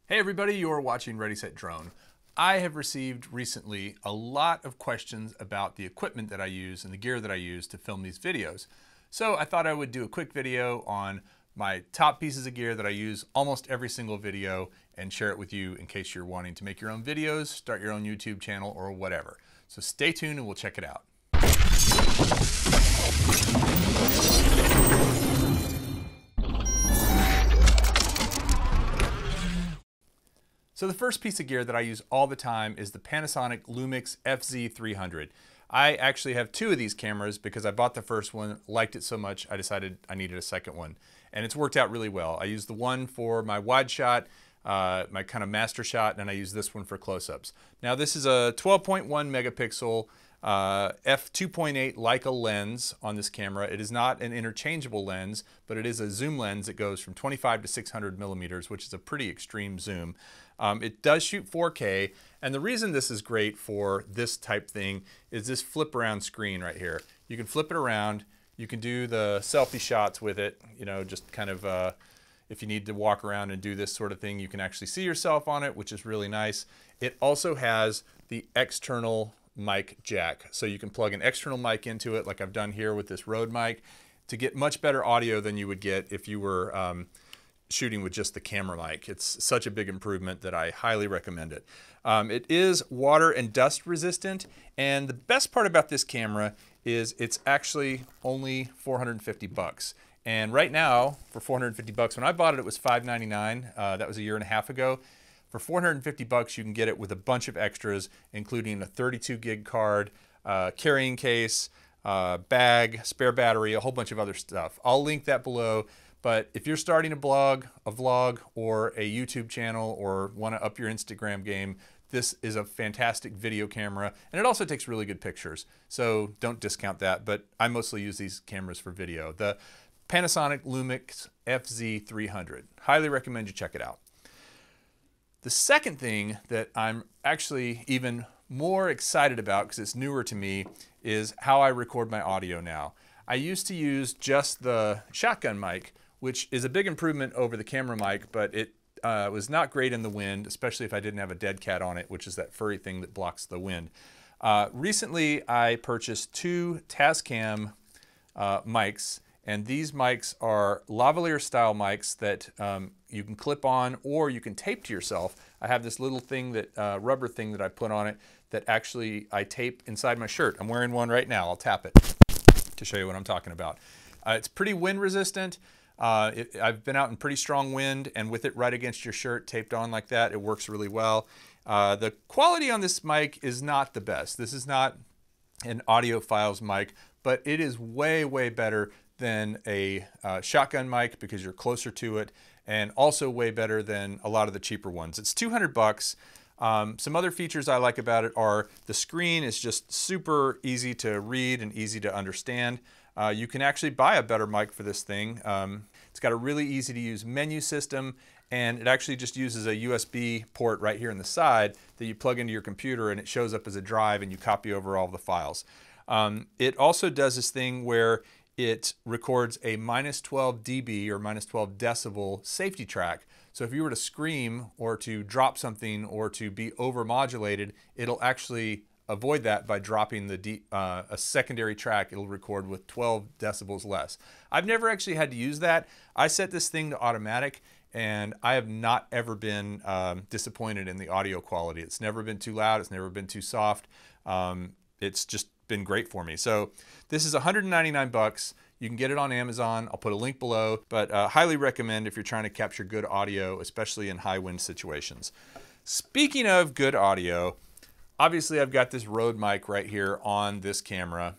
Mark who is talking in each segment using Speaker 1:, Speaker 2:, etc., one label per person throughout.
Speaker 1: Hey everybody, you're watching Ready Set Drone. I have received recently a lot of questions about the equipment that I use and the gear that I use to film these videos. So I thought I would do a quick video on my top pieces of gear that I use almost every single video and share it with you in case you're wanting to make your own videos, start your own YouTube channel, or whatever. So stay tuned and we'll check it out. So the first piece of gear that I use all the time is the Panasonic Lumix FZ300. I actually have two of these cameras because I bought the first one, liked it so much, I decided I needed a second one. And it's worked out really well. I use the one for my wide shot, my kind of master shot, and I use this one for close-ups. Now this is a 12.1 megapixel f2.8 Leica lens on this camera. It is not an interchangeable lens, but it is a zoom lens that goes from 25 to 600 millimeters, which is a pretty extreme zoom. It does shoot 4K, and the reason this is great for this type thing is this flip around screen right here. You can flip it around, you can do the selfie shots with it, you know, just kind of if you need to walk around and do this sort of thing, you can actually see yourself on it, which is really nice. It also has the external mic jack, so you can plug an external mic into it like I've done here with this Rode mic to get much better audio than you would get if you were shooting with just the camera mic. It's such a big improvement that I highly recommend it. It is water and dust resistant, and the best part about this camera is it's actually only 450 bucks. And right now, for 450 bucks, when I bought it, it was $599. That was a year and a half ago. For 450 bucks, you can get it with a bunch of extras, including a 32 gig card, carrying case, bag, spare battery, a whole bunch of other stuff. I'll link that below. But if you're starting a blog, a vlog, or a YouTube channel, or want to up your Instagram game, this is a fantastic video camera, and it also takes really good pictures. So don't discount that, but I mostly use these cameras for video. The Panasonic Lumix FZ300. Highly recommend you check it out. The second thing that I'm actually even more excited about, because it's newer to me, is how I record my audio now. I used to use just the shotgun mic, which is a big improvement over the camera mic, but it was not great in the wind, especially if I didn't have a dead cat on it, which is that furry thing that blocks the wind. Recently, I purchased two Tascam mics, and these mics are lavalier style mics that you can clip on or you can tape to yourself. I have this little thing that rubber thing that I put on it that actually I tape inside my shirt. I'm wearing one right now. I'll tap it to show you what I'm talking about. It's pretty wind resistant. I've been out in pretty strong wind, and with it right against your shirt taped on like that, it works really well. The quality on this mic is not the best. This is not an Audiophiles mic, but it is way, way better than a shotgun mic because you're closer to it, and also way better than a lot of the cheaper ones. It's 200 bucks. Some other features I like about it are the screen is just super easy to read and easy to understand. You can actually buy a better mic for this thing. It's got a really easy to use menu system, and it actually just uses a USB port right here on the side that you plug into your computer, and it shows up as a drive and you copy over all the files. It also does this thing where it records a -12 dB or -12 decibel safety track. So if you were to scream or to drop something or to be overmodulated, it'll actually avoid that by dropping a secondary track. It'll record with 12 decibels less. I've never actually had to use that. I set this thing to automatic, and I have not ever been disappointed in the audio quality. It's never been too loud. It's never been too soft. It's just been great for me. So this is 199 bucks. You can get it on Amazon. I'll put a link below, but highly recommend if you're trying to capture good audio, especially in high wind situations. Speaking of good audio, obviously I've got this Rode mic right here on this camera,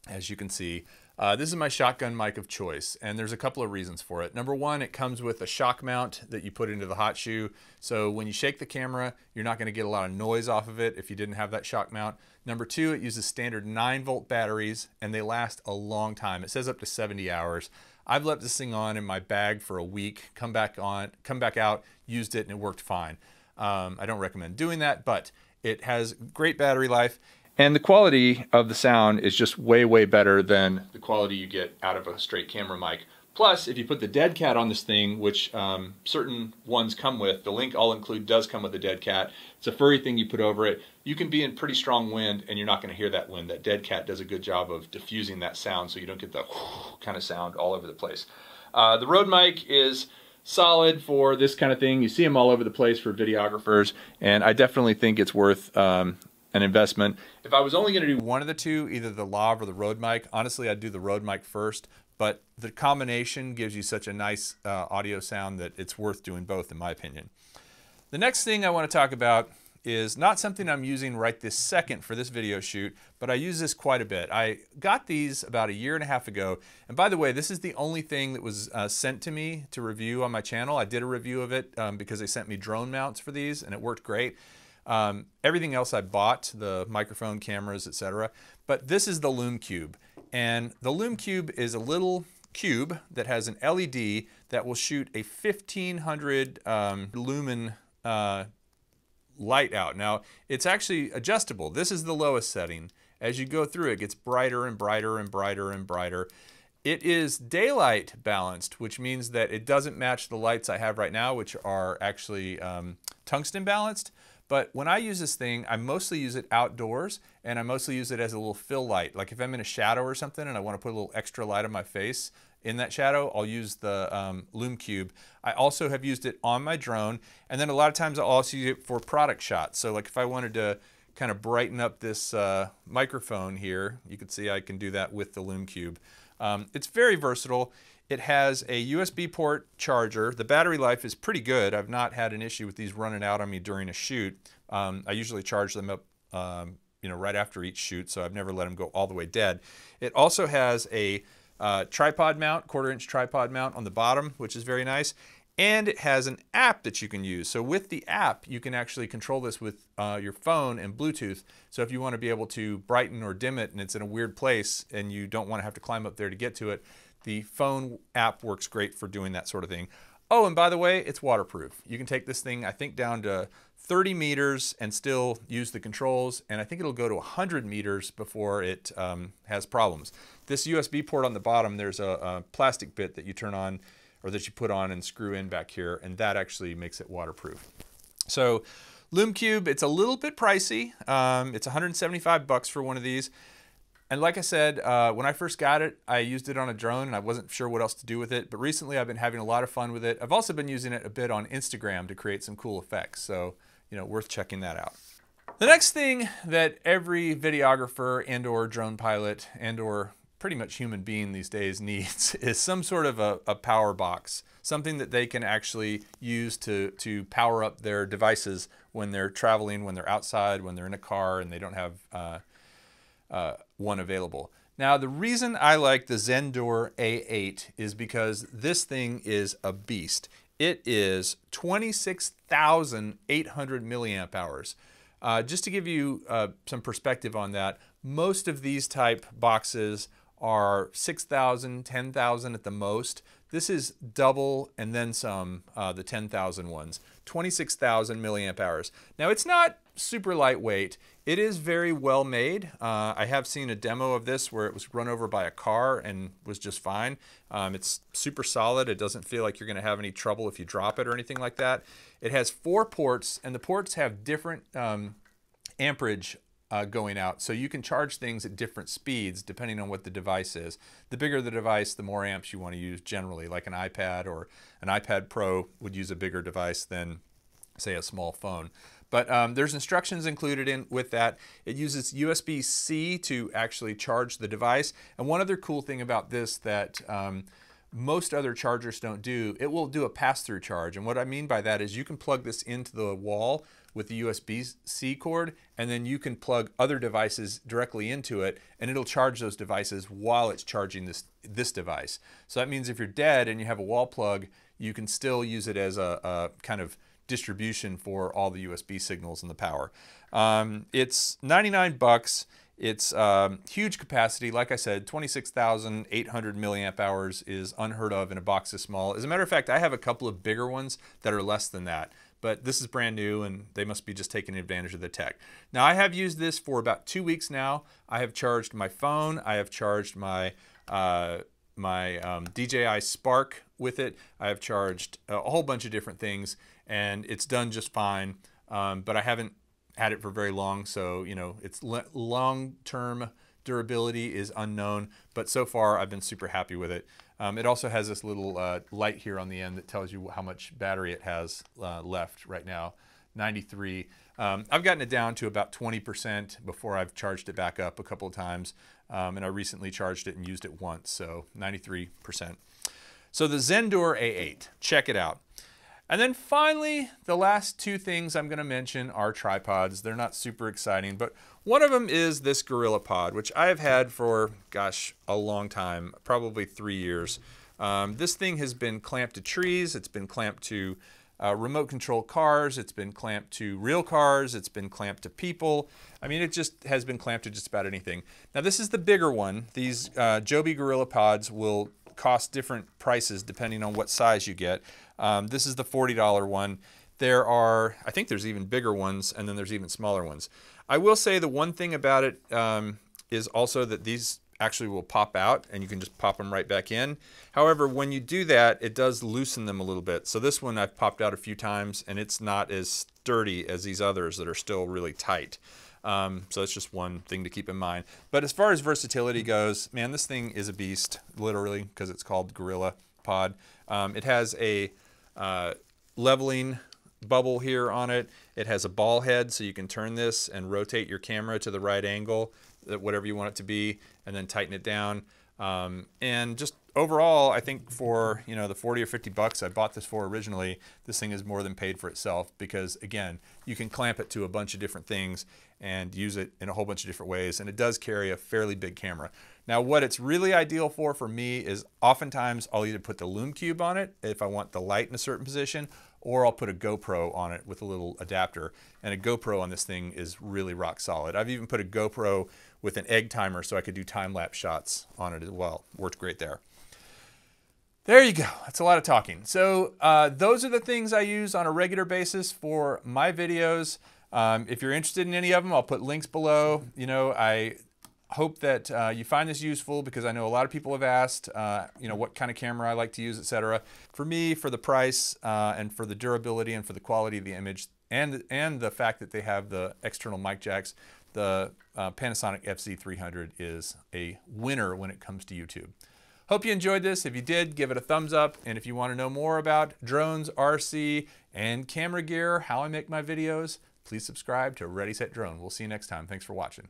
Speaker 1: as you can see. This is my shotgun mic of choice, and there's a couple of reasons for it. Number one, it comes with a shock mount that you put into the hot shoe, so when you shake the camera, you're not going to get a lot of noise off of it if you didn't have that shock mount. Number two, it uses standard 9-volt batteries, and they last a long time. It says up to 70 hours. I've left this thing on in my bag for a week, come back out, used it, and it worked fine. I don't recommend doing that, but it has great battery life. And the quality of the sound is just way, way better than the quality you get out of a straight camera mic. Plus, if you put the dead cat on this thing, which certain ones come with, the Link All Include does come with a dead cat. It's a furry thing you put over it. You can be in pretty strong wind and you're not going to hear that wind. That dead cat does a good job of diffusing that sound so you don't get the kind of sound all over the place. The Rode mic is solid for this kind of thing. You see them all over the place for videographers, and I definitely think it's worth an investment. If I was only going to do one of the two, either the Lav or the Rode mic, honestly I'd do the Rode mic first, but the combination gives you such a nice audio sound that it's worth doing both, in my opinion. The next thing I want to talk about is not something I'm using right this second for this video shoot, but I use this quite a bit. I got these about 1.5 years ago, and by the way, this is the only thing that was sent to me to review on my channel. I did a review of it because they sent me drone mounts for these, and it worked great. Everything else I bought, the microphone, cameras, etc. But this is the Lume Cube. And the Lume Cube is a little cube that has an LED that will shoot a 1500 lumen light out. Now, it's actually adjustable. This is the lowest setting. As you go through, it gets brighter and brighter and brighter and brighter. It is daylight balanced, which means that it doesn't match the lights I have right now, which are actually tungsten balanced. But when I use this thing, I mostly use it outdoors, and I mostly use it as a little fill light. Like if I'm in a shadow or something and I want to put a little extra light on my face in that shadow, I'll use the Lume Cube. I also have used it on my drone, and then a lot of times I'll also use it for product shots. So like if I wanted to kind of brighten up this microphone here, you can see I can do that with the Lume Cube. It's very versatile. It has a USB port charger. The battery life is pretty good. I've not had an issue with these running out on me during a shoot. I usually charge them up right after each shoot, so I've never let them go all the way dead. It also has a tripod mount, 1/4-inch tripod mount on the bottom, which is very nice. And it has an app that you can use. So with the app, you can actually control this with your phone and Bluetooth. So if you want to be able to brighten or dim it and it's in a weird place and you don't want to have to climb up there to get to it, the phone app works great for doing that sort of thing. Oh, and by the way, it's waterproof. You can take this thing, I think, down to 30 meters and still use the controls, and I think it'll go to 100 meters before it has problems. This USB port on the bottom, there's a plastic bit that you turn on, or that you put on and screw in back here, and that actually makes it waterproof. So Lume Cube, it's a little bit pricey. It's 175 bucks for one of these. And like I said, when I first got it, I used it on a drone and I wasn't sure what else to do with it. But recently I've been having a lot of fun with it. I've also been using it a bit on Instagram to create some cool effects. So, worth checking that out. The next thing that every videographer and or drone pilot and or pretty much human being these days needs is some sort of a power box. Something that they can actually use to power up their devices when they're traveling, when they're outside, when they're in a car and they don't have one available. Now, the reason I like the Zendure A8 is because this thing is a beast. It is 26,800 milliamp hours. Just to give you some perspective on that, most of these type boxes are 6,000, 10,000 at the most. This is double and then some, the 10,000 ones. 26,000 milliamp hours. Now, it's not super lightweight. It is very well made. I have seen a demo of this where it was run over by a car and was just fine. It's super solid. It doesn't feel like you're going to have any trouble if you drop it or anything like that. It has 4 ports, and the ports have different amperage going out. So you can charge things at different speeds depending on what the device is. The bigger the device, the more amps you want to use generally, like an iPad or an iPad Pro would use a bigger device than, say, a small phone. But there's instructions included in with that. It uses USB-C to actually charge the device. And one other cool thing about this that most other chargers don't do, it will do a pass-through charge. And what I mean by that is you can plug this into the wall with the USB-C cord, and then you can plug other devices directly into it, and it'll charge those devices while it's charging this device. So that means if you're dead and you have a wall plug, you can still use it as a kind of distribution for all the USB signals and the power. It's 99 bucks. It's huge capacity. Like I said, 26,800 milliamp hours is unheard of in a box this small. As a matter of fact, I have a couple of bigger ones that are less than that. But this is brand new and they must be just taking advantage of the tech. Now, I have used this for about 2 weeks now. I have charged my phone. I have charged my my DJI Spark with it. I have charged a whole bunch of different things, and it's done just fine. But I haven't had it for very long, so you know, its long-term durability is unknown. But so far, I've been super happy with it. It also has this little light here on the end that tells you how much battery it has left right now. 93. I've gotten it down to about 20% before I've charged it back up a couple of times. And I recently charged it and used it once, so 93%. So the Zendure A8, check it out. And then finally, the last two things I'm gonna mention are tripods. They're not super exciting, but one of them is this GorillaPod, which I have had for, gosh, a long time, probably 3 years. This thing has been clamped to trees, it's been clamped to remote control cars, it's been clamped to real cars, it's been clamped to people. I mean, it just has been clamped to just about anything. Now this is the bigger one. These Joby GorillaPods will cost different prices depending on what size you get. This is the $40 one. There are, I think there's even bigger ones, and then there's even smaller ones. I will say the one thing about it is also that these actually will pop out and you can just pop them right back in. However, when you do that, it does loosen them a little bit. So this one I've popped out a few times and it's not as sturdy as these others that are still really tight. So it's just one thing to keep in mind. But as far as versatility goes, man, this thing is a beast, literally, because it's called GorillaPod. It has a leveling bubble here on it. It has a ball head, so you can turn this and rotate your camera to the right angle, whatever you want it to be, and then tighten it down. And just overall, I think for, you know, the 40 or 50 bucks I bought this for originally, this thing is more than paid for itself, because again, you can clamp it to a bunch of different things and use it in a whole bunch of different ways, and it does carry a fairly big camera. Now what it's really ideal for me is oftentimes I'll either put the Lume Cube on it if I want the light in a certain position, or I'll put a GoPro on it with a little adapter. And a GoPro on this thing is really rock solid. I've even put a GoPro with an egg timer so I could do time-lapse shots on it as well. Worked great there. There you go. That's a lot of talking. So those are the things I use on a regular basis for my videos. If you're interested in any of them, I'll put links below. You know, I hope that you find this useful, because I know a lot of people have asked, you know, what kind of camera I like to use, etc. For me, for the price and for the durability and for the quality of the image and the fact that they have the external mic jacks, the Panasonic FZ300 is a winner when it comes to YouTube. Hope you enjoyed this. If you did, give it a thumbs up. And if you want to know more about drones, RC, and camera gear, how I make my videos, please subscribe to Ready Set Drone. We'll see you next time. Thanks for watching.